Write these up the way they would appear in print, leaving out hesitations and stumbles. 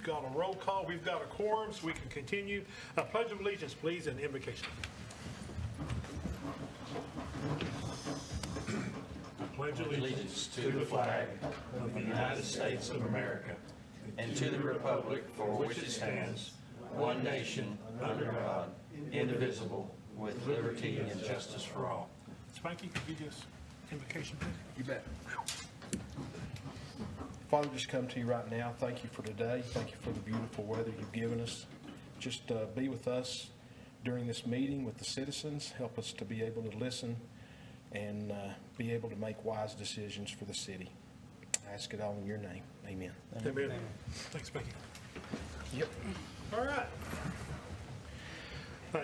got a roll call. We've got a quorum, so we can continue. Pledge of allegiance, please, and invocation. Pledge Allegiance to the flag of the United States of America and to the republic for which it stands, one nation, under God, indivisible, with liberty and justice for all. Spanky, could you just invocation, please? You bet. Father, just come to you right now. Thank you for today. Thank you for the beautiful weather you've given us. Just be with us during this meeting with the citizens. Help us to be able to listen and be able to make wise decisions for the city. I ask it all in your name. Amen. Amen. Thanks, Spanky. Yep. All right.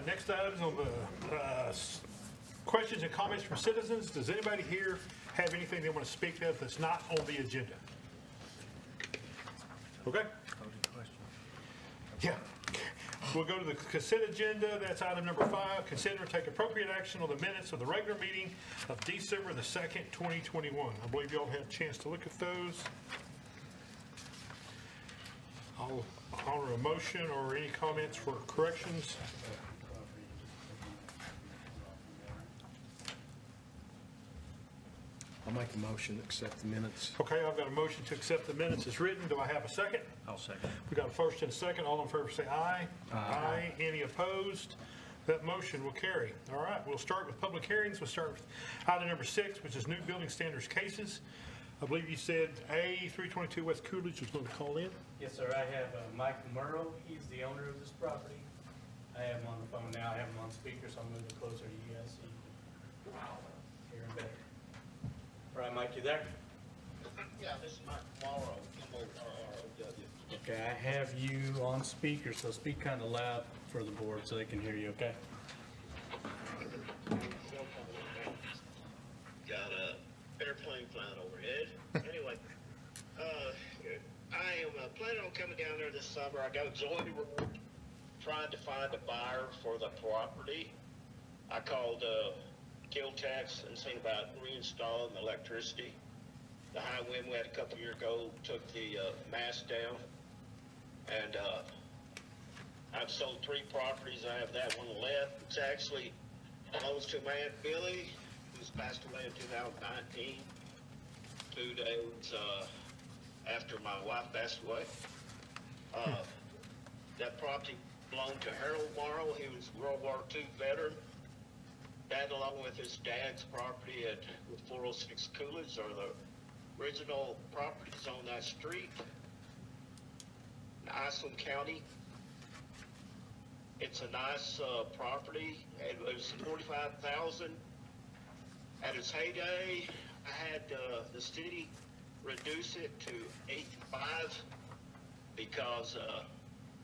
Next item is on the questions and comments from citizens. Does anybody here have anything they want to speak of that's not on the agenda? Okay. Yeah. We'll go to the consent agenda. That's item number 5. Consider and take appropriate action on the minutes of the regular meeting of December the 2nd, 2021. I believe you all had a chance to look at those. I'll honor a motion or any comments for corrections. I'll make a motion to accept the minutes. Okay, I've got a motion to accept the minutes as written. Do I have a second? I'll second. We got a first and a second. All in favor say aye. Aye. Any opposed? That motion will carry. All right, we'll start with public hearings. We'll start with item number 6, which is new building standards cases. I believe you said A322 West Coolidge was going to call in. Yes, sir. I have Michael Murrow. He's the owner of this property. I have him on the phone now. I have him on speaker, so I'll move it closer to you guys so you can hear him better. All right, Mike, you there? Yeah, this is Mike Morrow, M-O-R-R-O-W. Okay, I have you on speaker, so speak kind of loud for the board so they can hear you, okay? Got a airplane flying overhead. Anyway, I am planning on coming down there this summer. I got Zoe Road, trying to find a buyer for the property. I called Kill Tax and seen about reinstalling the electricity. The high wind we had a couple years ago took the mast down, and I've sold 3 properties. I have that one left. It's actually belongs to my Aunt Billy, who's passed away in 2019, 2 days after my wife passed away. That property belonged to Harold Morrow. He was a World War II veteran. That, along with his dad's property at 406 Coolidge, are the original properties on that street in Iceland County. It's a nice property. It was $45,000 at its heyday. I had the city reduce it to $85,000 because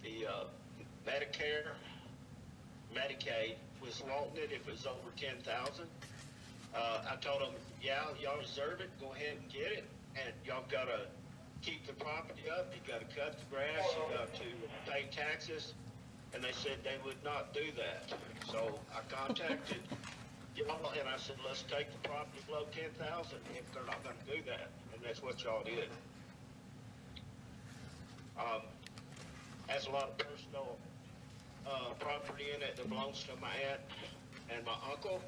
the Medicare, Medicaid was wanting it if it was over $10,000. I told them, yeah, y'all deserve it. Go ahead and get it. And y'all got to keep the property up. You got to cut the grass. You got to pay taxes. And they said they would not do that. So I contacted y'all and I said, let's take the property below $10,000 if they're not going to do that. And that's what y'all did. Has a lot of personal property in it that belongs to my aunt and my uncle,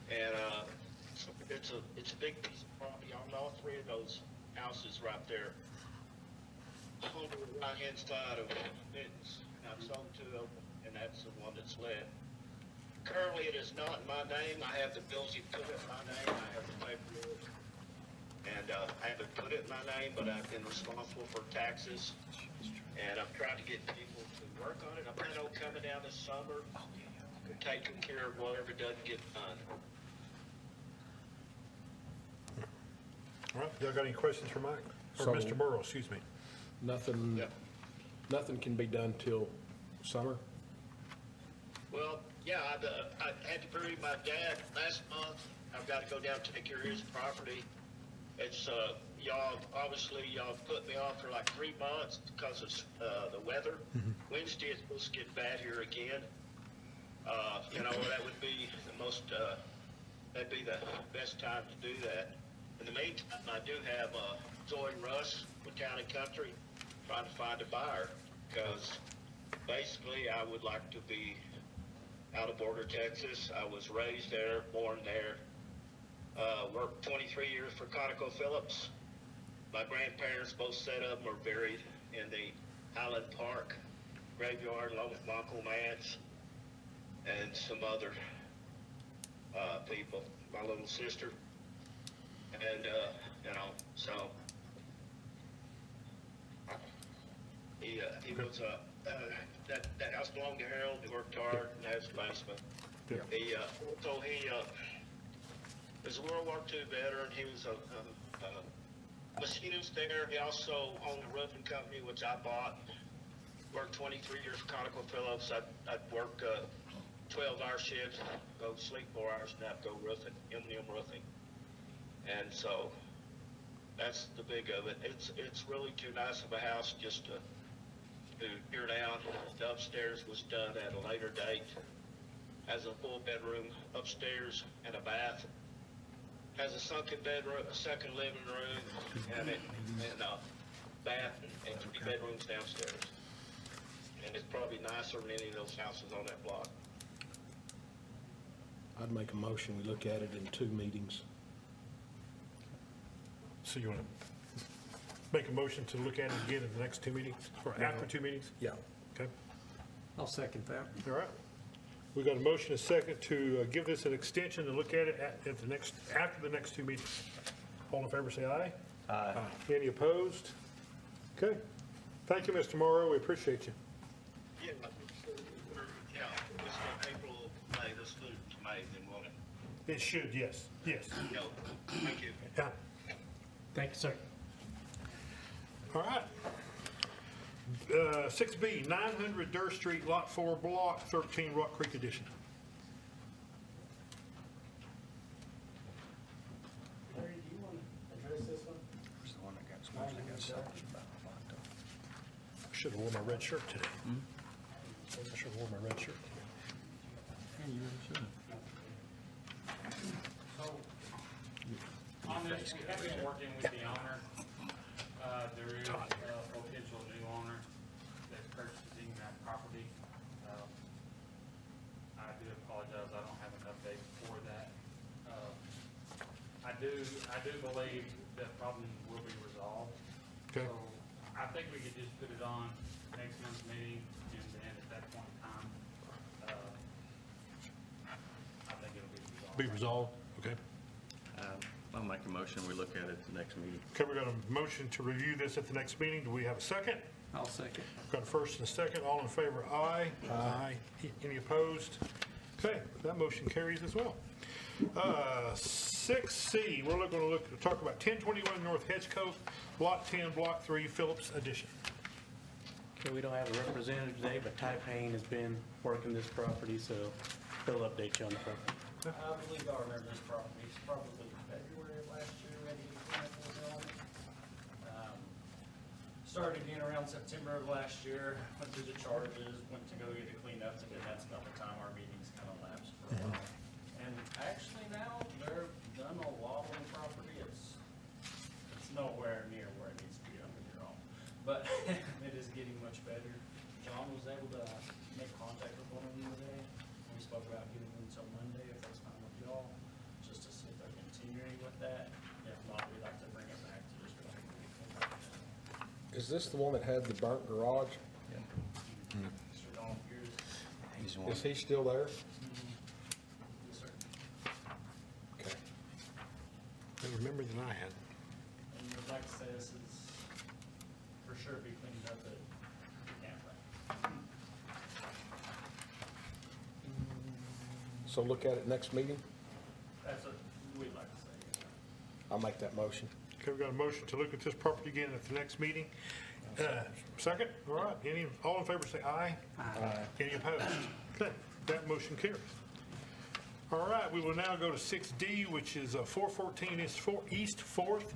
and it's a big piece of property on all 3 of those houses right there on the right hand side of Vinton's. I've sold 2 of them, and that's the one that's left. Currently, it is not in my name. I have the bills you put it in my name. I have the paperwork, and I haven't put it in my name, but I've been responsible for taxes, and I'm trying to get people to work on it. I plan on coming down this summer and taking care of whatever doesn't get done. All right, y'all got any questions for Mike? Or So- Mr. Burrow, excuse me. Nothing, Yep. nothing can be done till summer? Well, yeah, I had to bury my dad last month. I've got to go down and take care of his property. It's, y'all put me off for like 3 months because of the weather. Wednesday is supposed to get bad here again. That would be that'd be the best time to do that. In the meantime, I do have Zoe Russ with Town and Country. trying to find a buyer, because basically I would like to be out of Borger, Texas. I was raised there, born there, worked 23 years for ConocoPhillips. My grandparents, both set of them, are buried in the Highland Park graveyard along with my Uncle Mance and some other people, my little sister. And, you know, so he was, that house belonged to Harold. He worked hard in his basement. Yeah. He was a World War II veteran. He was a machinist there. He also owned a roofing company, which I bought. Worked 23 years for ConocoPhillips. I'd work 12-hour shifts, go sleep 4 hours, and have to go roofing, M&M roofing. And so that's the big of it. It's really too nice of a house just to tear down. The upstairs was done at a later date. Has a full bedroom upstairs and a bath. Has a sunken bedroom, a second living room, and a bath and 3 bedrooms downstairs. And it's probably nicer than any of those houses on that block. I'd make a motion, we look at it in 2 meetings. So you want to make a motion to look at it again in the next 2 meetings, or after 2 meetings? Yeah. Okay, I'll second that. all right. We got a motion, a second, to give this an extension and look at it at the next, after the next 2 meetings. All in favor, say aye. Aye. Any opposed? Okay. Thank you, Mr. Morrow. We appreciate you. Yeah, it's April, May, this food to May, then won't it? It should, yes, yes. No, thank you. Yeah. Thank you, sir. All right. 6B, 900 Durr Street, Lot 4, Block 13, Rock Creek Edition. Larry, do you want to address this one? I should have worn my red shirt today. I should have worn my red shirt today. So, on this, we have been working with the owner. There is a potential new owner that's purchasing that property. I do apologize, I don't have an update for that. I do believe that problem will be resolved. Okay. So, I think we could just put it on next month's meeting, and then at that point in time, I think it'll be resolved. Be resolved, okay. I'll make a motion, we look at it at the next meeting. Okay, we got a motion to review this at the next meeting. Do we have a second? I'll second. Got a first and a second. All in favor, aye. Aye. Any opposed? Okay, that motion carries as well. 6C, we're going to talk about 1021 North Hedgecote, Lot 10, Block 3, Phillips Addition. Okay, we don't have a representative today, but Ty Payne has been working this property, so he'll update you on the property. I believe I remember this property, it's probably February of last year, ready to get cleaned up on it. Started again around September of last year, went through the charges, went to go get it cleaned up, and then that's about the time our meetings kind of lapsed for a while. And actually now, they're done a lot on the property, it's nowhere near where it needs to be, don't get me wrong. But it is getting much better. John was able to make contact with one of them today. We spoke about getting them until Monday, if that's fine with y'all, just to see if they're continuing with that. If not, we'd like to bring it back to just go ahead and get it cleaned up. Is this the one that had the burnt garage? Mr. Don Pierce. He's Is he still there? Yes, sir. Okay. I remember than I had. And we'd like to say this is for sure be cleaned up at the campground. So look at it next meeting? That's what we'd like to say. I'll make that motion. Okay, we got a motion to look at this property again at the next meeting. Second, all right, all in favor say aye. Aye. Any opposed? Okay, that motion carries. All right, we will now go to 6D, which is 414 East 4th,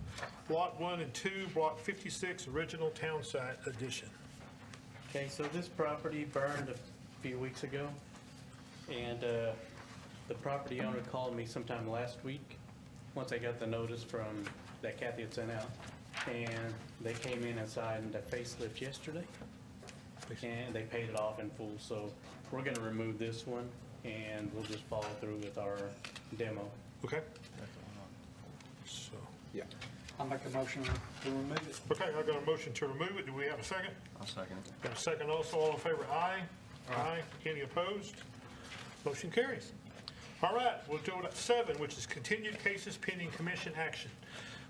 Lot 1 and 2, Block 56, Original Town Site Addition. Okay, so this property burned a few weeks ago, and the property owner called me sometime last week, once I got the notice from, that Kathy had sent out, and they came in and signed a facelift yesterday, and they paid it off in full. So we're gonna remove this one, and we'll just follow through with our demo. Okay? So, Yeah. I'll make a motion to remove it. okay, I've got a motion to remove it. Do we have a second? I'll second it. Got a second also. All in favor, aye. Aye. Any opposed? Motion carries. All right, we'll go to 7, which is continued cases pending commission action.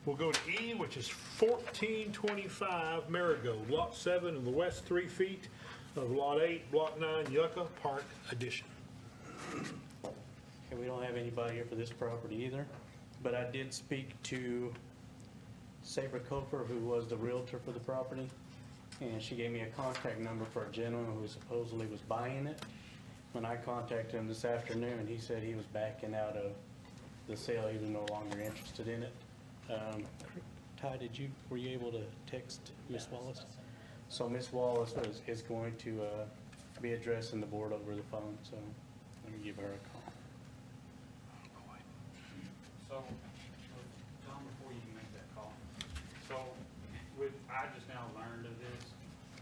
We'll go to E, which is 1425 Marigold, Lot 7 in the west 3 feet of Lot 8, Block 9, Yucca Park Addition. And we don't have anybody here for this property either, but I did speak to Sabre Cofer, who was the realtor for the property, and she gave me a contact number for a gentleman who supposedly was buying it. When I contacted him this afternoon, he said he was backing out of the sale, he was no longer interested in it. Ty, were you able to text Ms. Wallace? So Ms. Wallace is going to be addressing the board over the phone, so let me give her a call. So, John, before you make that call, so I just now learned of this.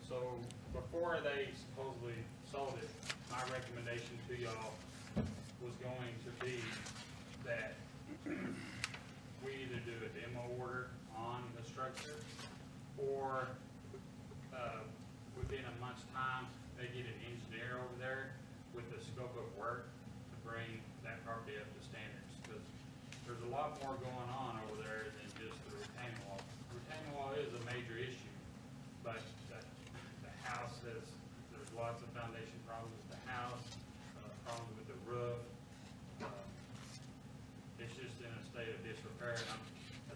So before they supposedly sold it, my recommendation to y'all was going to be that we either do a demo order on the structure, or within a month's time, they get an engineer over there with the scope of work to bring that property up to standards. Because there's a lot more going on over there than just the retaining wall. The retaining wall is a major issue, but the house there's lots of foundation problems with the house, problems with the roof. It's just in a state of disrepair, and I'm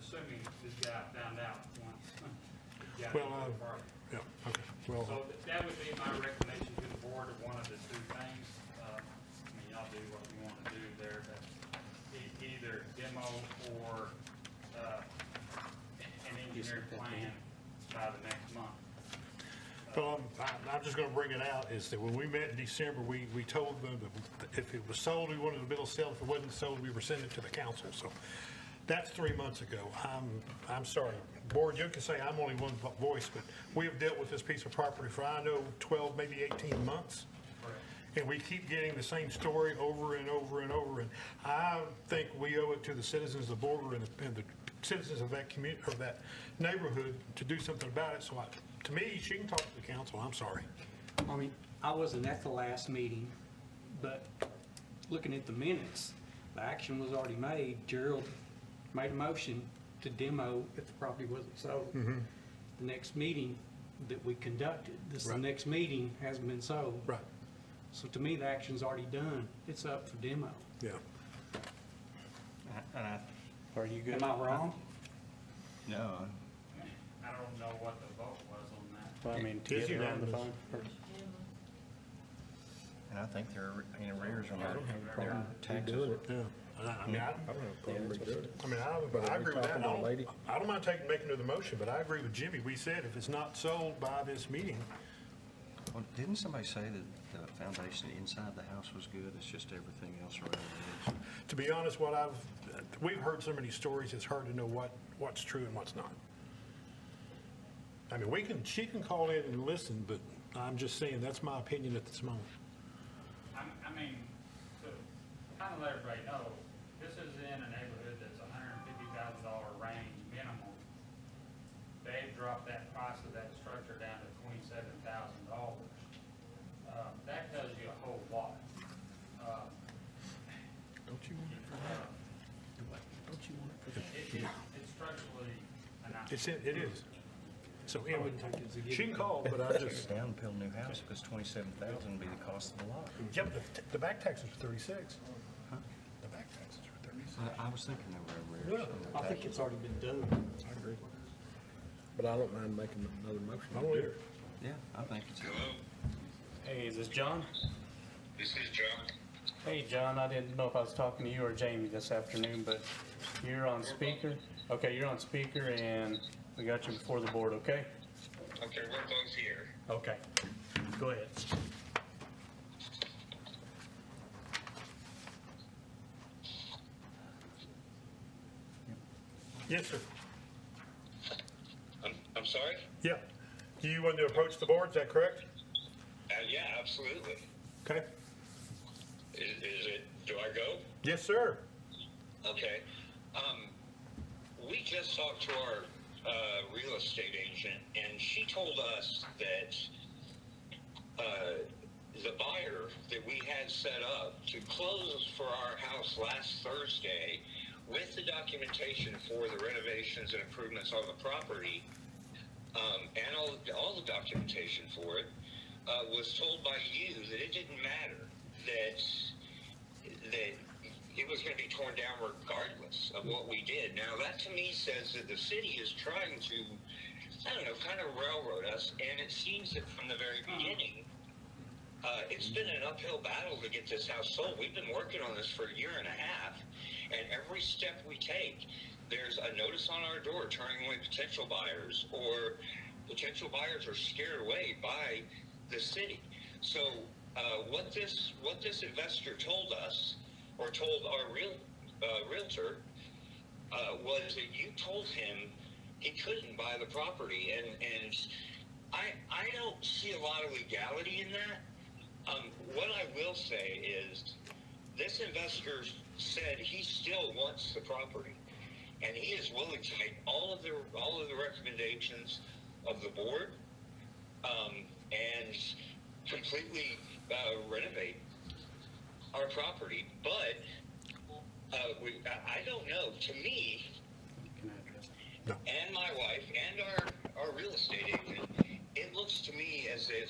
assuming this guy found out once he got Well, into the party. Yeah, okay. Well, So that would be my recommendation to the board of one of the two things. I mean, y'all do what you want to do there, but either demo or an engineered plan by the next month. well, I'm just going to bring it out, is that when we met in December, we told them that if it was sold, we wanted to bill sale. If it wasn't sold, we were sending it to the council. So that's 3 months ago. I'm sorry. Board, you can say I'm only one voice, but we have dealt with this piece of property for, I know, 12, maybe 18 months. And we keep getting the same story over and over and over. And I think we owe it to the citizens of Borger and the citizens of that community, or that neighborhood, to do something about it. So to me, she can talk to the council. I'm sorry. I mean, I wasn't at the last meeting, but looking at the minutes, the action was already made. Gerald made a motion to demo if the property wasn't sold. The next meeting that we conducted, this is the Right. next meeting, hasn't been sold. Right. So to me, the action's already done. It's up for demo. Yeah. Are you good? Am I wrong? No, I don't know what the vote was on that. Well, I mean, to It's get her on the unanimous. phone. and I think they're in arrears on their Doing taxes. it. Yeah. I mean, I don't have a problem with doing it. I mean, But I are we agree with that. talking about a lady? I don't mind making another motion, but I agree with Jimmy. We said if it's not sold by this meeting, Well, didn't somebody say that the foundation inside the house was good? It's just everything else around the edge? to be honest, we've heard so many stories, it's hard to know what's true and what's not. I mean, she can call in and listen, but I'm just saying, that's my opinion at this moment. I mean, to kind of let everybody know, this is in a neighborhood that's $150,000 range minimum. They've dropped that price of that structure down to $27,000. That tells you a whole lot. Don't you want It's structurally it? It is. So anyway, she can call, but I just, Down and build a new house, because $27,000 would be the cost of the lot. yeah, but the back taxes are 36. The back taxes are 36. I was thinking they were arrears. I think it's already been done. I agree. But I don't mind making another motion. I don't either. Yeah, I think it's. Hey, is this John? This is John. Hey, John, I didn't know if I was talking to you or Jamie this afternoon, but you're on speaker. Okay, you're on speaker, and we got you before the board, okay? Okay, we're both here. Okay. Go ahead. Yes, sir. sorry? Yeah. Do you want to approach the board, is that correct? Yeah, absolutely. Okay. Is it, do I go? Yes, sir. Okay. We just talked to our real estate agent, and she told us that the buyer that we had set up to close for our house last Thursday with the documentation for the renovations and improvements on the property, and all the documentation for it, was told by you that it didn't matter, that it was going to be torn down regardless of what we did. Now, that to me says that the city is trying to, I don't know, kind of railroad us, and it seems that from the very beginning, it's been an uphill battle to get this house sold. We've been working on this for a year and a half, and every step we take, there's a notice on our door turning away potential buyers, or potential buyers are scared away by the city. So what this investor told us, or told our realtor, was that you told him he couldn't buy the property, and I don't see a lot of legality in that. What I will say is, this investor said he still wants the property, and he is willing to make all of the recommendations of the board, and completely renovate our property. But I don't know. To me, and my wife, and our real estate agent, it looks to me as if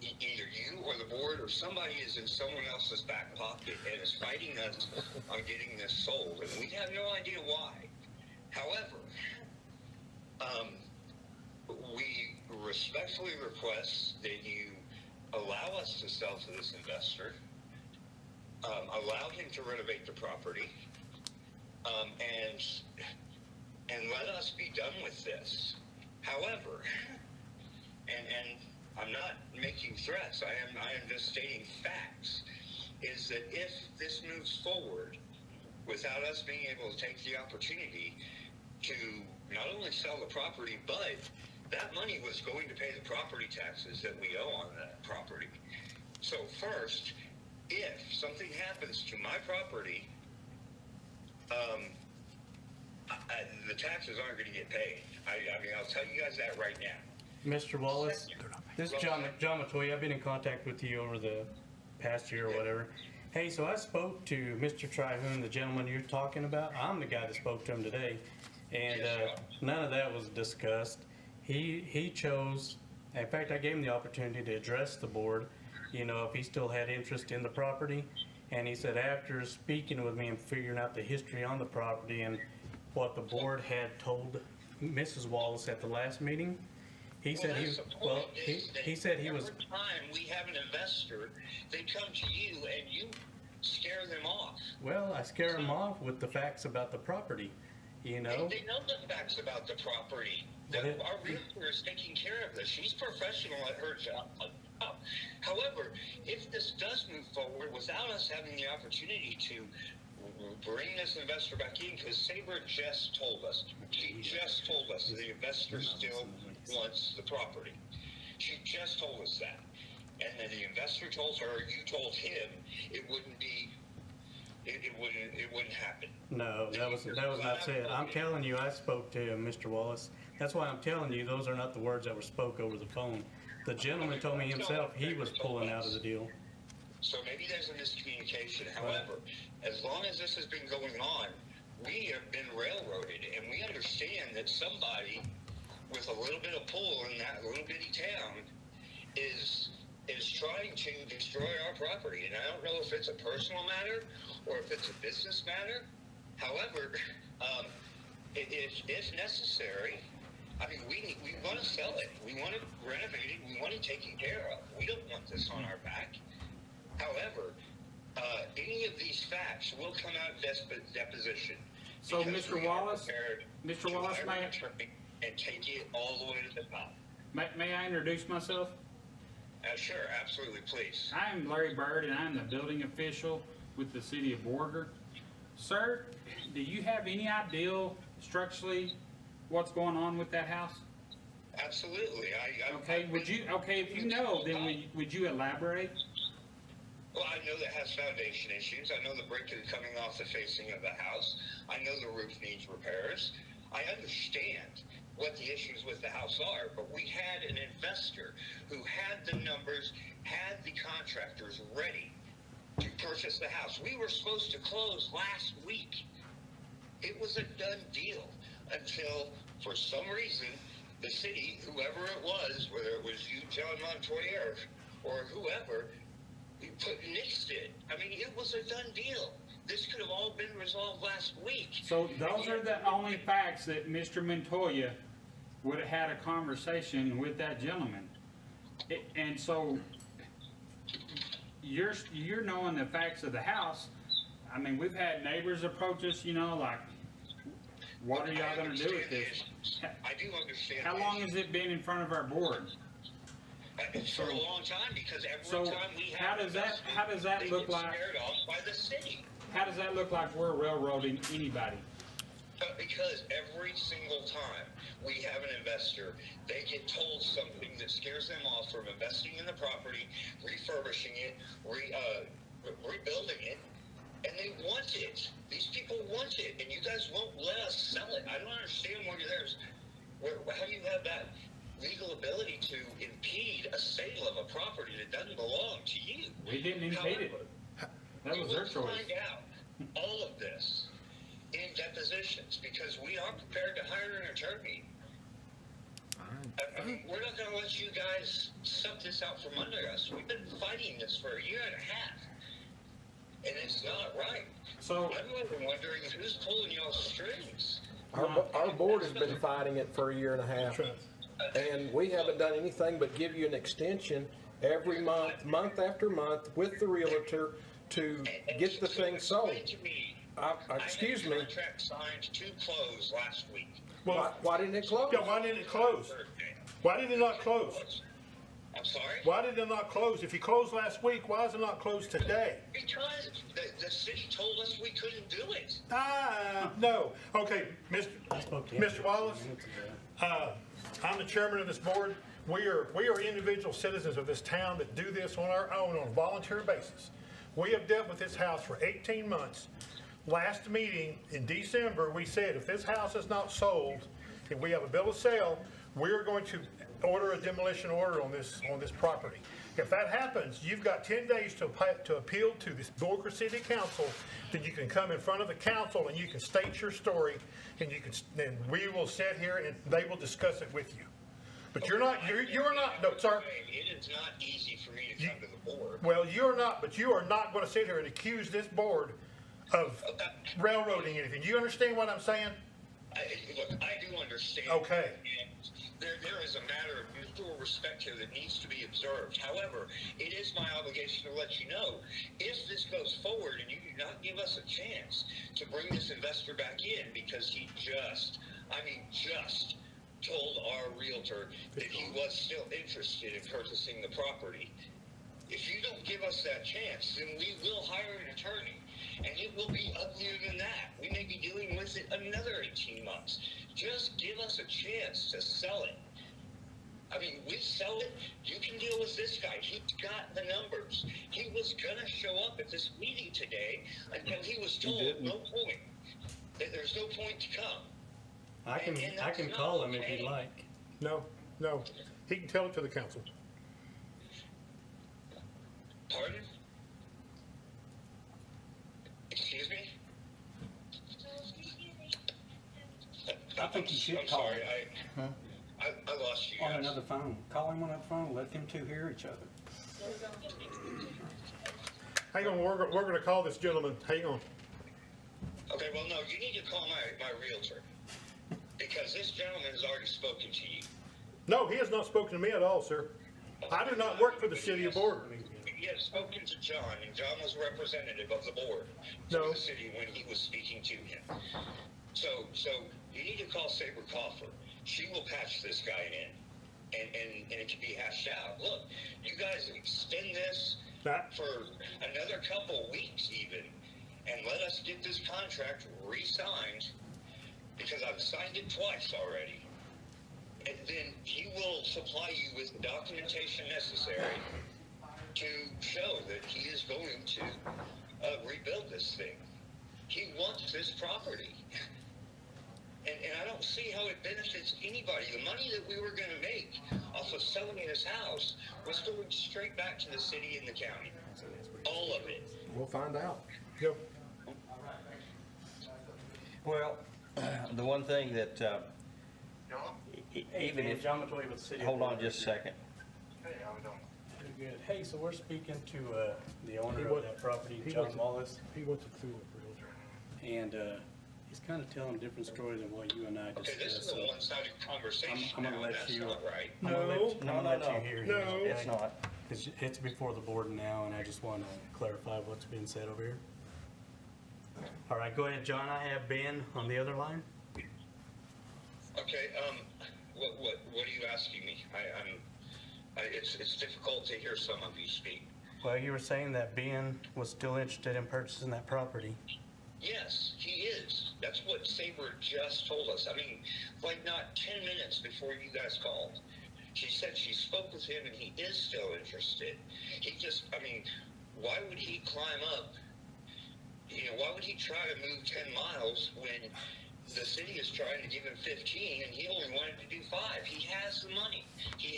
either you or the board or somebody is in someone else's back pocket and is fighting us on getting this sold, and we have no idea why. However, we respectfully request that you allow us to sell to this investor, allow him to renovate the property, and let us be done with this. However, and I'm not making threats, I am just stating facts, is that if this moves forward without us being able to take the opportunity to not only sell the property, but that money was going to pay the property taxes that we owe on that property. So first, if something happens to my property, the taxes aren't going to get paid. I mean, I'll tell you guys that right now. Mr. Wallace, this is John Matoy. I've been in contact with you over the past year or whatever. Hey, so I spoke to Mr. Trihoon, the gentleman you're talking about. I'm the guy that spoke to him today, and none of that was discussed. He chose, in fact, I gave him the opportunity to address the board, you know, if he still had interest in the property. And he said after speaking with me and figuring out the history on the property and what the board had told Mrs. Wallace at the last meeting, he said he was, well, he said he was. Every time we have an investor, they come to you and you scare them off. Well, I scare them off with the facts about the property, you know. They know the facts about the property. Our realtor is taking care of this. She's professional at her job. However, if this does move forward without us having the opportunity to bring this investor back in, because Sabre just told us, she just told us the investor still wants the property. She just told us that. And then the investor told her, you told him, it wouldn't be, it wouldn't happen. No, that was not said. I'm telling you, I spoke to Mr. Wallace. That's why I'm telling you, those are not the words that were spoke over the phone. The gentleman told me himself he was pulling out of the deal. So maybe there's a miscommunication. However, as long as this has been going on, we have been railroaded, and we understand that somebody with a little bit of pull in that little bitty town is trying to destroy our property. And I don't know if it's a personal matter or if it's a business matter. However, if necessary, I mean, we want to sell it. We want it renovated. We want it taken care of. We don't want this on our back. However, any of these facts will come out in deposition. So, because Mr. we are Wallace, prepared Mr. to Wallace, hire may an I- attorney and take it all the way to the top. may I introduce myself? Sure, absolutely, please. I am Larry Bird, and I am the building official with the city of Borger. Sir, do you have any idea structurally what's going on with that house? Absolutely. Okay, if you know, then would you elaborate? Well, I know that has foundation issues. I know the brick is coming off the facing of the house. I know the roof needs repairs. I understand what the issues with the house are, but we had an investor who had the numbers, had the contractors ready to purchase the house. We were supposed to close last week. It was a done deal until, for some reason, the city, whoever it was, whether it was you, John Montoyer, or whoever, nixed it. I mean, it was a done deal. This could have all been resolved last week. So those are the only facts that Mr. Montoya would have had a conversation with that gentleman. And so you're knowing the facts of the house. I mean, we've had neighbors approach us, like, what are y'all gonna do with this? I do understand. How long has it been in front of our board? For a long time, because So every time we how have does that they look get like? scared off by the city. How does that look like we're railroading anybody? Because every single time we have an investor, they get told something that scares them off from investing in the property, refurbishing it, rebuilding it, and they want it. These people want it, and you guys won't let us sell it. I don't understand how do you have that legal ability to impede a sale of a property that doesn't belong to you? We didn't impede it. That was their choice. We'll find out all of this in depositions, because we are prepared to hire an attorney. I mean, we're not going to let you guys suck this out from under us. We've been fighting this for a year and a half, and it's not right. So I'm really wondering who's pulling y'all's strings. Our board has been fighting it for a year and a half, and we haven't done anything but give you an extension every month, month after month, with the realtor to get the thing sold. Explain to me, Excuse I me, had a contract signed to close last week. why didn't it close? Yeah, why didn't it close? Why did it not close? I'm sorry? Why did it not close? If you closed last week, why is it not closed today? Because the city told us we couldn't do it. No. Okay, Mr. Wallace, I'm the chairman of this board. We are individual citizens of this town that do this on our own on a volunteer basis. We have dealt with this house for 18 months. Last meeting in December, we said if this house is not sold, if we have a bill of sale, we're going to order a demolition order on this property. If that happens, you've got 10 days to appeal to this Borger City Council. Then you can come in front of the council and you can state your story, and then we will sit here and they will discuss it with you. But you're not, no, sir. It is not easy for me to come to the board. Well, you're not, but you are not going to sit here and accuse this board of railroading anything. Do you understand what I'm saying? Look, I do understand. Okay. And there is a matter of mutual respect here that needs to be observed. However, it is my obligation to let you know, if this goes forward and you do not give us a chance to bring this investor back in, because he just told our realtor that he was still interested in purchasing the property. If you don't give us that chance, then we will hire an attorney, and it will be uglier than that. We may be dealing with it another 18 months. Just give us a chance to sell it. I mean, we sell it, you can deal with this guy. He's got the numbers. He was going to show up at this meeting today until he was told no point, that there's no point to come. I can call him if you'd like. No. He can tell it to the council. Pardon? Excuse me? I think you should I'm call sorry, him. I lost you On guys. another phone. Call him on that phone, let them two hear each other. Hang on, we're going to call this gentleman. Hang on. Okay, well, no, you need to call my realtor, because this gentleman has already spoken to you. No, he has not spoken to me at all, sir. I do not work for the city of Borger. He had spoken to John, and John was a representative of the board No. for the city when he was speaking to him. So you need to call Saber Coffer. She will patch this guy in, and it can be hashed out. Look, you guys extend this for another couple weeks even, and let us get this contract re-signed, because I've signed it twice already. And then he will supply you with the documentation necessary to show that he is going to rebuild this thing. He wants this property. And I don't see how it benefits anybody. The money that we were going to make off of selling his house was going straight back to the city and the county. All of it. We'll find out. Yep. Well, the one thing that, even Hey, if, John Matoy with the city. hold on just a second. Hey, how we doing? Pretty good. Hey, so we're speaking to the owner He of was- that property, he John was- Wallace, He wants it through the realtor. and he's kind of telling a different story than what you and I Okay, this is discussed. a So one-sided conversation I'm gonna now. let That's you- not right. I'm gonna let you- No, I'm no, gonna let no. you hear him. No. okay? It's not. It's before the board now, and I just want to clarify what's being said over here. All right, go ahead, John. I have Ben on the other line. Okay, what are you asking me? It's difficult to hear some of you speak. Well, you were saying that Ben was still interested in purchasing that property. Yes, he is. That's what Saber just told us. I mean, like not 10 minutes before you guys called. She said she spoke with him and he is still interested. He just, I mean, why would he climb up? You know, why would he try to move 10 miles when the city is trying to give him 15 and he only wanted to do 5? He has the money. He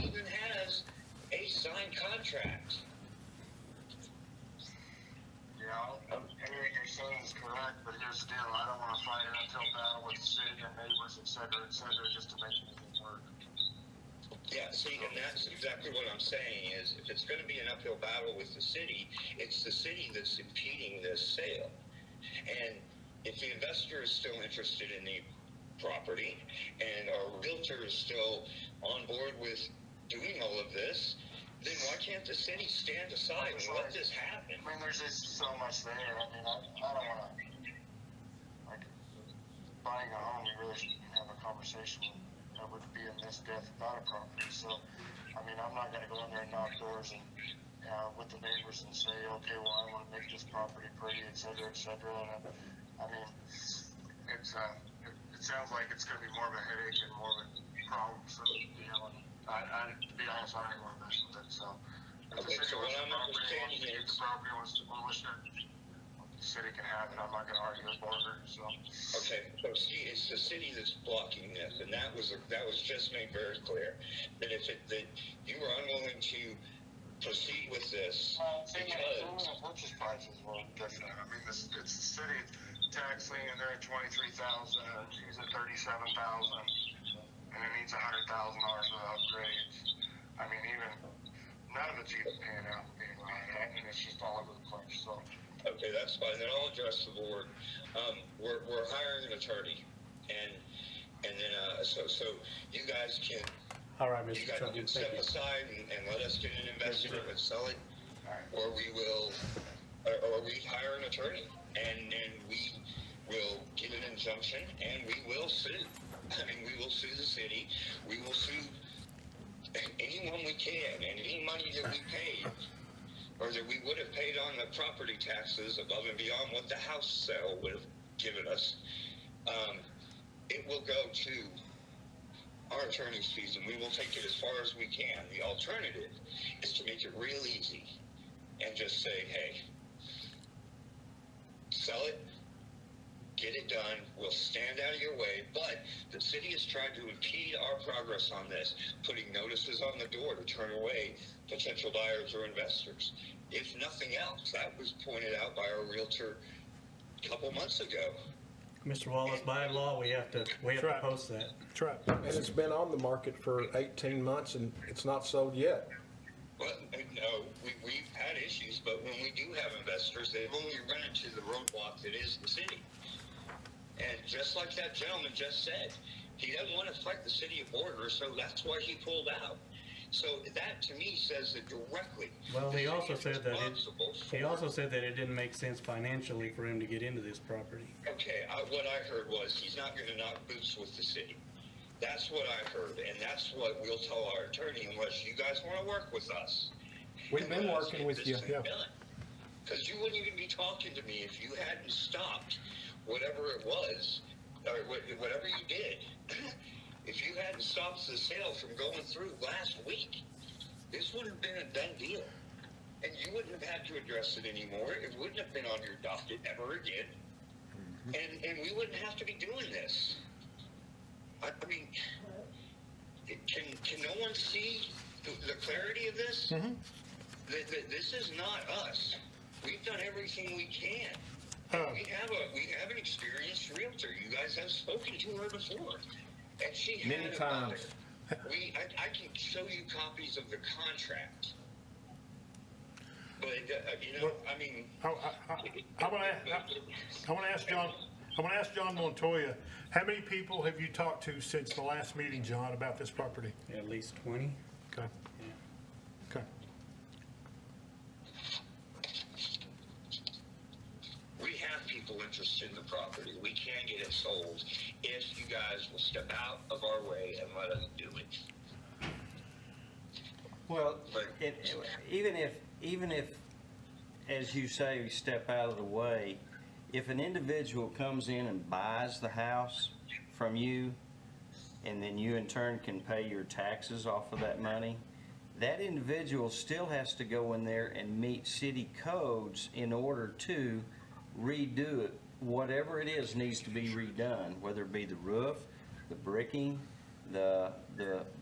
even has a signed contract. Yeah, everything you're saying is correct, but here's the deal. I don't want to fight an uphill battle with the city and neighbors, et cetera, just to make anything work. Yeah, see, and that's exactly what I'm saying is if it's going to be an uphill battle with the city, it's the city that's impeding this sale. And if the investor is still interested in the property and our realtor is still on board with doing all of this, then why can't the city stand aside and let this happen? I mean, there's just so much there. I mean, I don't want to, like, buying a home, you really should have a conversation that would be in this depth about a property. So, I mean, I'm not going to go in there and knock doors and with the neighbors and say, okay, well, I want to make this property pretty, et cetera, et cetera. And I mean, it sounds like it's going to be more of a headache and more of a problem. So, you know, to be honest, I don't want to mess with it. So, if Okay, so what I'm understanding the is, property wants to demolish it, the city can have it. I'm not going to argue with Borger. So, okay, so see, it's the city that's blocking this, and that was just made very clear that that you were unwilling to proceed with this because the purchase prices were different. I mean, it's the city tax lien, and they're at 23,000, and she's at 37,000, and it needs $100,000 worth of upgrades. I mean, even none of it's even paying out, being right, and it's just all over the place. So, okay, that's fine. Then I'll address the board. We're hiring an attorney, and then so you guys can All right, you Mr. guys Trump, can thank step you. aside and let us get an investor and sell it, or we will, or we hire an attorney and we will get an injunction and we will sue. I mean, we will sue the city. We will sue anyone we can, and any money that we paid or that we would have paid on the property taxes above and beyond what the house sale would have given us, it will go to our attorney's fees, and we will take it as far as we can. The alternative is to make it real easy and just say, hey, sell it, get it done, we'll stand out of your way, but the city has tried to impede our progress on this, putting notices on the door to turn away potential buyers or investors. If nothing else, that was pointed out by our realtor a couple months ago. Mr. Wallace, by law, we have to right. post that. That's right. And it's been on the market for 18 months and it's not sold yet. Well, no, we've had issues, but when we do have investors, they've only run into the roadblock that is the city. And just like that gentleman just said, he doesn't want to fight the city of Borger, so that's why he pulled out. So that, to me, says that directly. Well, the he city also is said that responsible he for- also said that it didn't make sense financially for him to get into this property. Okay, what I heard was he's not going to knock boots with the city. That's what I heard, and that's what we'll tell our attorney unless you guys want to work with us. We've been working with you. Yeah. Because you wouldn't even be talking to me if you hadn't stopped whatever it was or whatever you did, if you hadn't stopped the sale from going through last week, this wouldn't have been a done deal. And you wouldn't have had to address it anymore. It wouldn't have been on your docket ever again. And we wouldn't have to be doing this. I mean, can no one see the clarity of this? This is not us. We've done everything we can. We have an experienced realtor. You guys have spoken to her before, and she had Many times. I can show you copies of the contract. But I mean, I want to ask John. I want to ask John Montoya, how many people have you talked to since the last meeting, John, about this property? At least 20. Okay. Okay. we have people interested in the property. We can get it sold if you guys will step out of our way and let us do it. Well, But- even if, as you say, we step out of the way, if an individual comes in and buys the house from you, and then you in turn can pay your taxes off of that money, that individual still has to go in there and meet city codes in order to redo it. Whatever it is needs to be redone, whether it be the roof, the bricking, the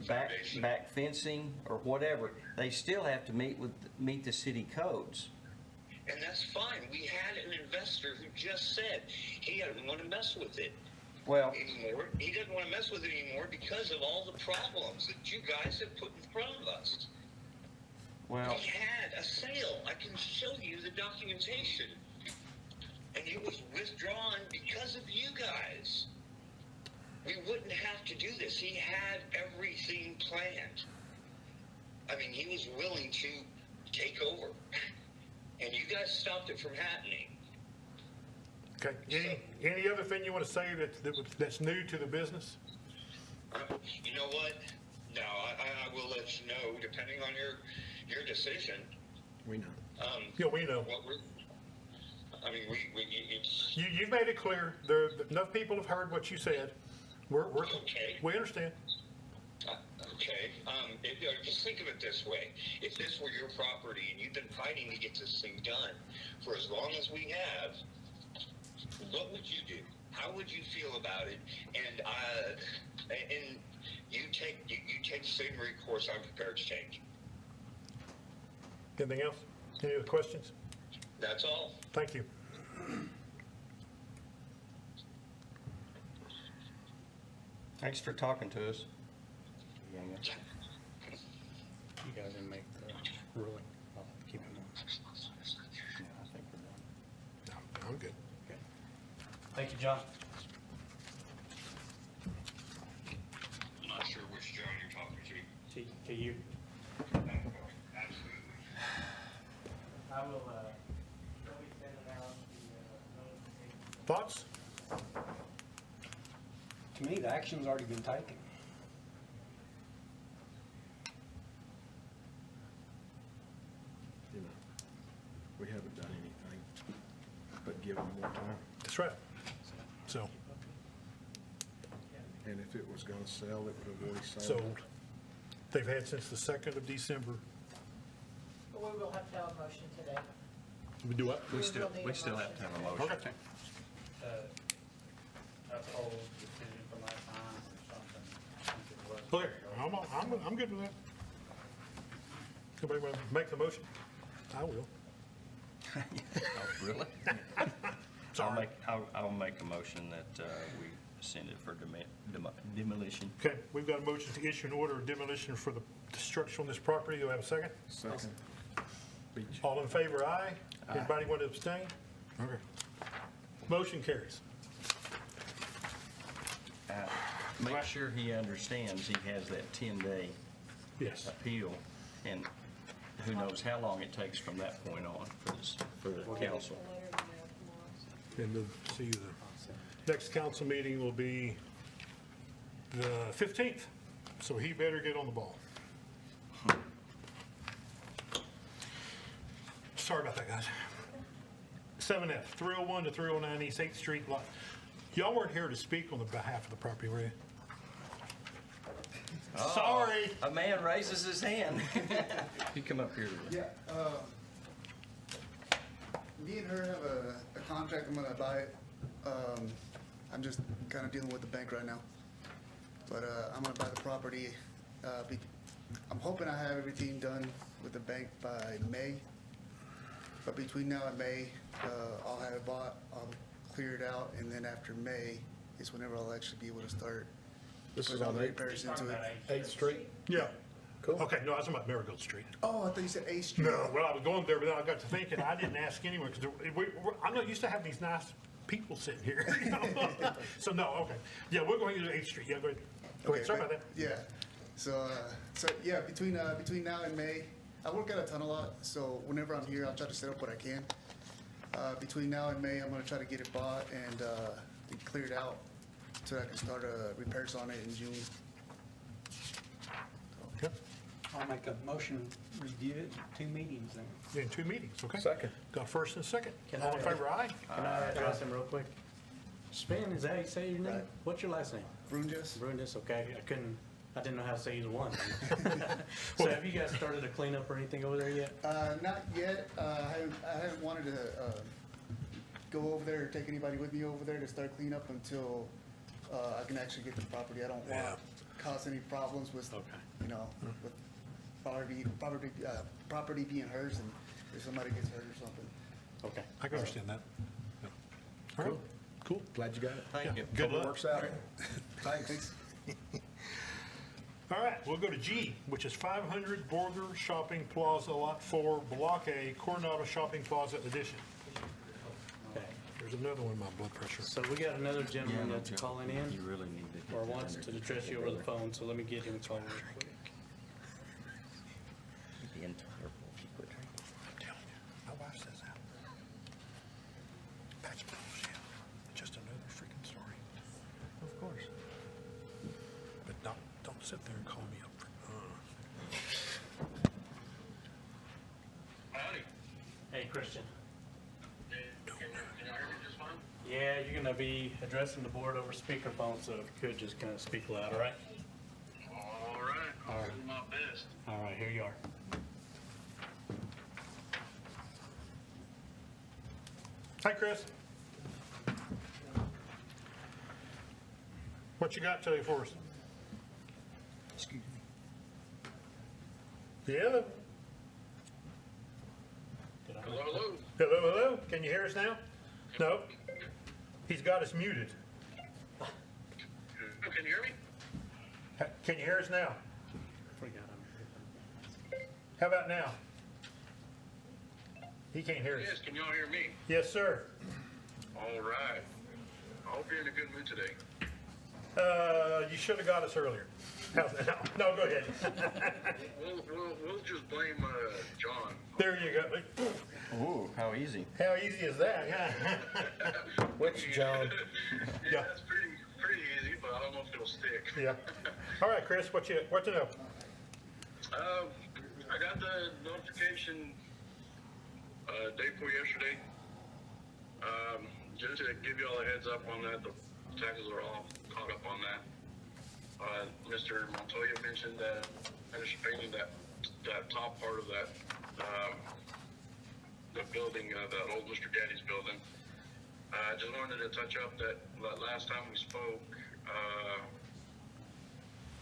back fencing, or whatever. They still have to meet the city codes. And that's fine. We had an investor who just said he doesn't want to mess with it Well, anymore. He doesn't want to mess with it anymore because of all the problems that you guys have put in front of us. well, We had a sale. I can show you the documentation. And it was withdrawn because of you guys. We wouldn't have to do this. He had everything planned. I mean, he was willing to take over. And you guys stopped it from happening. Okay. Any other thing you want to say that's new to the business? You know what? No, I will let you know, depending on your decision. We know. Yeah, we know. What we're, I mean, it's You've made it clear. Enough people have heard what you said. Okay. We understand. okay. Just think of it this way: if this were your property and you've been fighting to get this thing done for as long as we have, what would you do? How would you feel about it? And you take the same recourse I'm prepared to take. Anything else? Any other questions? That's all. Thank you. thanks for talking to us. You guys didn't make the ruling. I'll keep it on. Yeah, I think we're done. No, I'm good. Thank you, John. I'm not sure which John you're talking to. To you. Absolutely. I will, they'll be sending out the notification. Thoughts? To me, the action's already been taken. You know, we haven't done anything but give them more time. That's right. So, And if it was gonna sell, it would have already sold. sold. They've had since the 2nd of December. But we will have to have a motion today. We do what? We still have to have a motion. Okay. Uphold decision from last time or something. Okay, I'm good with that. Somebody want to make the motion? I will. Oh, really? Sorry. I'll make a motion that we send it for demolition. Okay, we've got a motion to issue an order of demolition for the structure on this property. Do I have a second? Second. Beach. All in favor, aye? Anybody want to abstain? Okay. Motion carries. Make sure he understands he has that 10-day Yes. appeal, and who knows how long it takes from that point on for the council. And we'll see, the next council meeting will be the 15th, so he better get on the ball. Sorry about that, guys. 7F, 301 to 309 East 8th Street, lot Y'all weren't here to speak on the behalf of the property, were you? Oh, Sorry. A man raises his hand. You come up here. Yeah, me and her have a contract, I'm gonna buy it. I'm just kinda dealing with the bank right now. But, I'm gonna buy the property, I'm hoping I have everything done with the bank by May. But between now and May, I'll have it bought, I'll clear it out, and then after May is whenever I'll actually be able to start. This is putting all on the the repairs into it. 8th Street? Yeah. Cool. Okay, no, I was talking about Marigold Street. Oh, I thought you said 8th Street. No, well, I was going there, but then I got to thinking, I didn't ask anyone, because I'm not used to having these nice people sitting here, you know? So, no, okay. Yeah, we're going to 8th Street, yeah, go ahead. Go ahead, sorry about that. Yeah, so yeah, between now and May, I work at a tunnel lot, so whenever I'm here, I'll try to set up what I can. Between now and May, I'm gonna try to get it bought and cleared out so I can start repairs on it in June. Okay. I'll make a motion, review it, 2 meetings then. In 2 meetings, okay? Second. Got first and second. Can All in I- favor, aye? Can I address him real quick? Sven, is that how you say your name? Right. What's your last name? Brunjes? Brundis, okay. I didn't know how to say either one. So have you guys started a cleanup or anything over there yet? Not yet. I haven't wanted to go over there or take anybody with me over there to start cleanup until I can actually get the property. I don't want to cause any problems with, you know, with property being hers and if somebody gets hurt or something. Okay. I can understand that. Yeah. All right, cool. Glad you got it. Thank you. Good Hope it luck. works out. Thanks. All right, we'll go to G, which is 500 Borger Shopping Plaza, Lot 4, Block A, Coronado Shopping Plaza Edition. Okay. There's another one, my blood pressure. So we got another gentleman that's calling You in really need to. hit or that wants in to there. address you over the phone, so let me get him called real quick. You'd be intolerable if you quit drinking. I'm telling you, my wife says that. That's bullshit. Just another freaking story. Of course. But don't sit there and call me up for, Howdy. Hey, Christian. Can you hear me just fine? Yeah, you're gonna be addressing the board over speakerphone, so if you could just kind of speak loud, all right? All right, I'll do my best. All right, here you are. Hi, Chris. What you got today for us? Excuse me. Yeah? Hello, hello. Hello, hello? Can you hear us now? No? He's got us muted. Can you hear me? Can you hear us now? Forgot him. How about now? He can't hear Yes, us. can y'all hear me? Yes, sir. All right. I hope you're in a good mood today. You should have got us earlier. How's that? No, go ahead. We'll just blame John. There you go. Ooh, how easy. How easy is that? Yeah. Which John? Yeah, it's pretty easy, but I don't know if it'll stick. Yeah. All right, Chris, what to know? I got the notification day before yesterday. Just to give you all a heads up on that, the taxes are all caught up on that. Mr. Montoya mentioned that finished painting that top part of that the building, that old Mr. Gaddy's building. I just wanted to touch up that last time we spoke,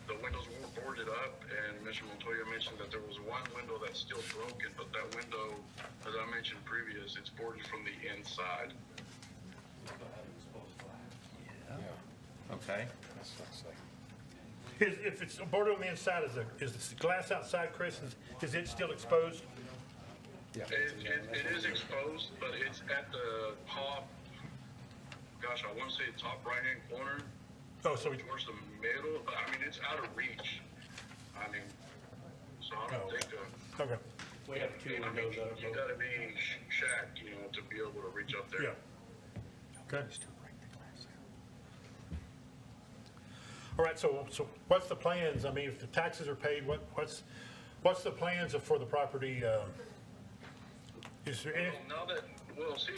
the windows were boarded up, and Mr. Montoya mentioned that there was one window that's still broken, but that window, as I mentioned previous, it's boarded from the inside. Okay. If it's boarded on the inside, is the glass outside, Chris, is it still exposed? Yeah. It is exposed, but it's at the top, gosh, I want to say top right-hand corner, Oh, so towards the middle, but I mean, it's out of reach. I mean, so I don't think, okay, We have two I mean, windows that are you broken. gotta be shacked, you know, to be able to reach up there. yeah. Okay. All right, so what's the plans? I mean, if the taxes are paid, what's the plans for the property? Is there any? Well, now that Well, see,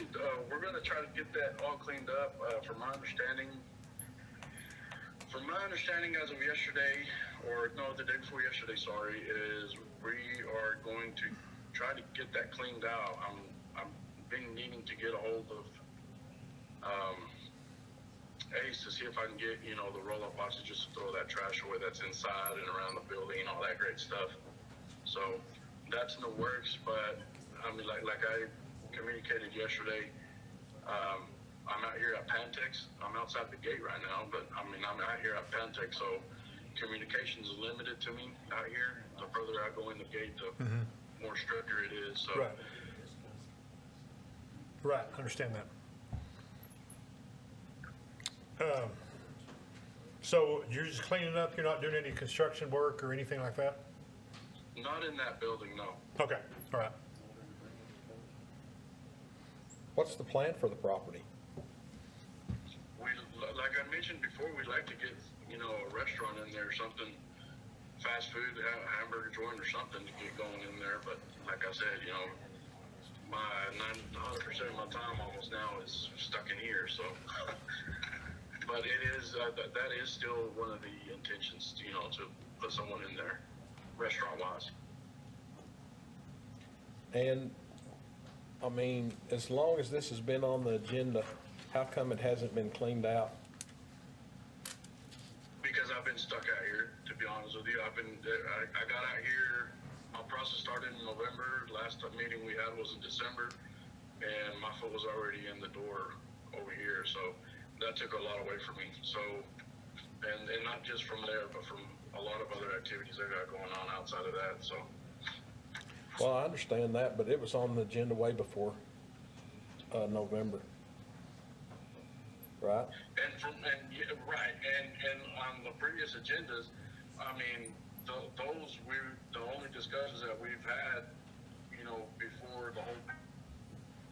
we're gonna try to get that all cleaned up, from my understanding as of yesterday, or no, the day before yesterday, sorry, is we are going to try to get that cleaned out. I'm needing to get a hold of, Ace to see if I can get, the roll-up boxes just to throw that trash away that's inside and around the building and all that great stuff. So that's in the works, but I mean, like I communicated yesterday, I'm out here at Pantex. I'm outside the gate right now, but I mean, I'm out here at Pantex, so communications is limited to me out here. The further I go in the gate, the more stricter it is. So. Right. Right, understand that. So you're just cleaning up, you're not doing any construction work or anything like that? Not in that building, no. Okay, all right. What's the plan for the property? Like I mentioned before, we'd like to get, a restaurant in there, something, fast food, hamburger joint or something to get going in there. But like I said, my 100% of my time almost now is stuck in here, so. But it is, that is still one of the intentions, to put someone in there, restaurant-wise. And, I mean, as long as this has been on the agenda, how come it hasn't been cleaned out? Because I've been stuck out here, to be honest with you. I got out here, my process started in November. Last meeting we had was in December, and my foot was already in the door over here, so that took a lot away from me. So, and not just from there, but from a lot of other activities I got going on outside of that, so. Well, I understand that, but it was on the agenda way before, November. Right? Right, and on the previous agendas, I mean, the only discussions that we've had, before the whole,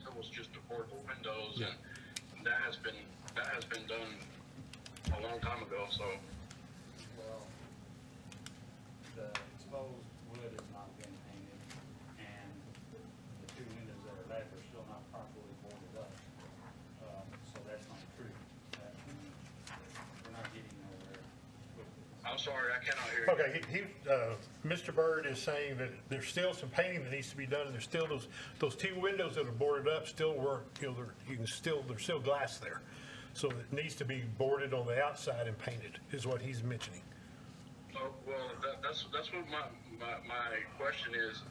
it was just the portable windows, and that has been done a long time ago, so. Well, the exposed wood has not been painted, and the two windows that are left are still not properly boarded up. So that's not true. We're not getting nowhere with this. I'm sorry, I cannot hear you. Okay, Mr. Byrd is saying that there's still some painting that needs to be done, and there's still those two windows that are boarded up still work, there's still glass there. So it needs to be boarded on the outside and painted, is what he's mentioning. Oh, well, that's what my question is.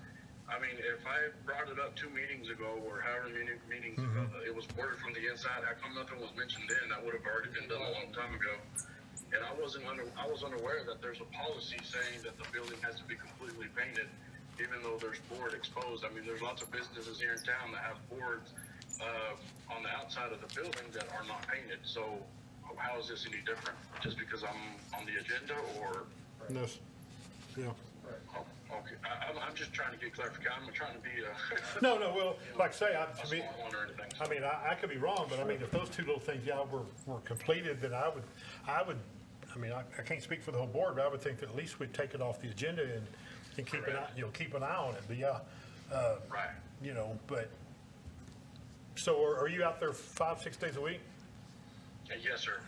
I mean, if I brought it up 2 meetings ago, or however many meetings ago, it was boarded from the inside, how come nothing was mentioned then? That would have already been done a long time ago. And I was unaware that there's a policy saying that the building has to be completely painted, even though there's board exposed. I mean, there's lots of businesses here in town that have boards on the outside of the building that are not painted. So how is this any different? Just because I'm on the agenda, or? No, yeah. Oh, okay, I'm just trying to get clarification. I'm trying to be a. No, well, like I say, a small one or anything. I mean, I could be wrong, but I mean, if those two little things, were completed, then I would, I mean, I can't speak for the whole board, but I would think that at least we'd take it off the agenda and keep an eye, keep an eye on it, but yeah. Right. But, so are you out there 5-6 days a week? Yes, sir.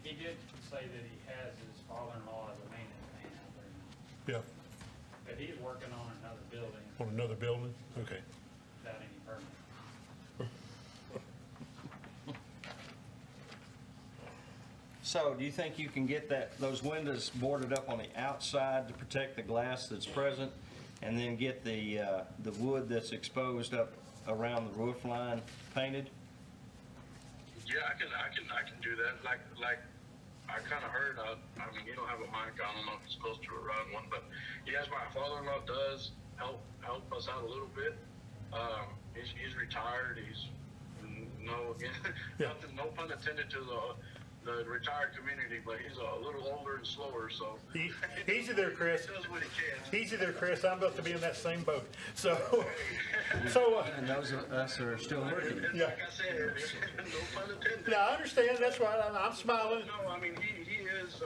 He did say that he has his father-in-law as a maintenance man out there, Yeah, but he's working on another building on another building? Okay. without any permit. So do you think you can get those windows boarded up on the outside to protect the glass that's present, and then get the wood that's exposed up around the roof line painted? Yeah, I can do that. Like I kind of heard. I mean, you don't have a mic. I don't know if it's close to a right one, but yes, my father-in-law does help us out a little bit. He's retired. He's nothing, no pun intended to the retired community, but he's a little older and slower, so. Easy there, Chris. He does what he can. Easy there, Chris. I'm about to be in that same boat. So, And those of us who are still working. yeah. Like I said, no pun intended. Yeah, I understand. That's right. I'm smiling. No, I mean, he is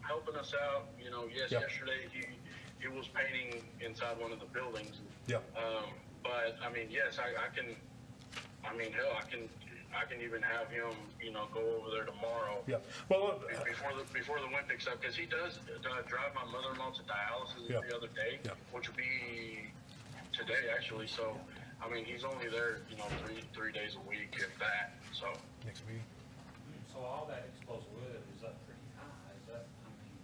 helping us out. Yeah. Yesterday he was painting inside one of the buildings. Yeah. But, I mean, yes, I can, I mean, hell, I can even have him, you know, go over there tomorrow. Yeah, well, Before the wind picks up, because he does drive my mother-in-law to dialysis Yeah. the other day, Yeah. which will be today, actually. So, I mean, he's only there, you know, three days a week, if that, so. next meeting. So all that exposed wood is up pretty high, is that, I mean,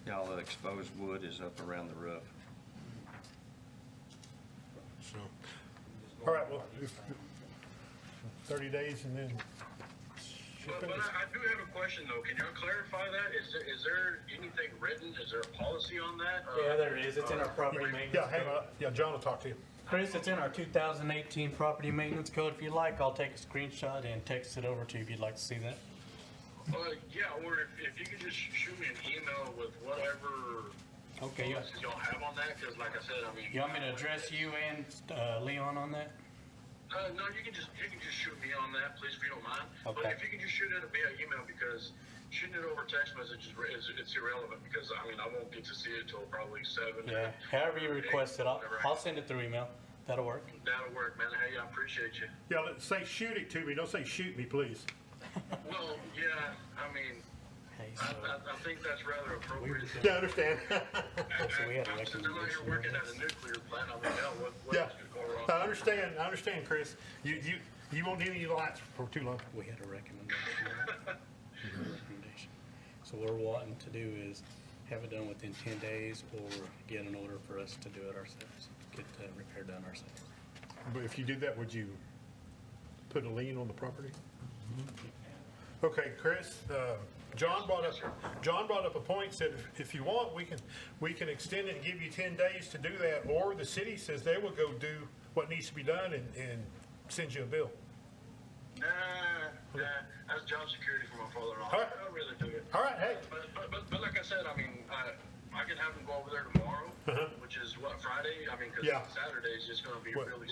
Yeah, all that exposed wood is up around the roof. So, all right, well, 30 days and then ship But it. I do have a question, though. Can you clarify that? Is there anything written? Is there a policy on that? Yeah, there is. It's in our property maintenance. Yeah, hang code. on, yeah, John will talk to you. Chris, it's in our 2018 property maintenance code. If you like, I'll take a screenshot and text it over to you if you'd like to see that. Yeah, or if you could just shoot me an email with whatever Okay, you policies y'all have on that, because like I said, I mean. want me to address you and Leon on that? No, you can just shoot me on that, please, if you don't mind. But Okay. if you can just shoot it via email, because shooting it over text message it's irrelevant, because I mean, I won't get to see it till probably 7. Yeah, however you 8, request it, whatever. I'll send it through email. That'll work. That'll work, man. Hey, I appreciate you. Yeah, let's say shoot it to me, don't say shoot me, please. Well, yeah, I mean, Hey, I think that's rather appropriate. Yeah, I understand. so we had a Since I'm out here recommendation. working at a nuclear plant, I mean, hell, what Yeah, else could go wrong? I understand, Chris. You won't need any lights for too long. We had a recommendation. So what we're wanting to do is have it done within 10 days or get an order for us to do it ourselves, get the repair done ourselves. But if you did that, would you put a lien on the property? Okay, Chris, John brought up a point, said if you want, we can extend it and give you 10 days to do that, or the city says they will go do what needs to be done and send you a bill. Nah, that's job security for my father-in-law. All right. I'd rather do it. All right, hey, But like I said, I mean, I can have him go over there tomorrow, which is what, Friday? I mean, because Yeah. Saturday is just gonna be What- really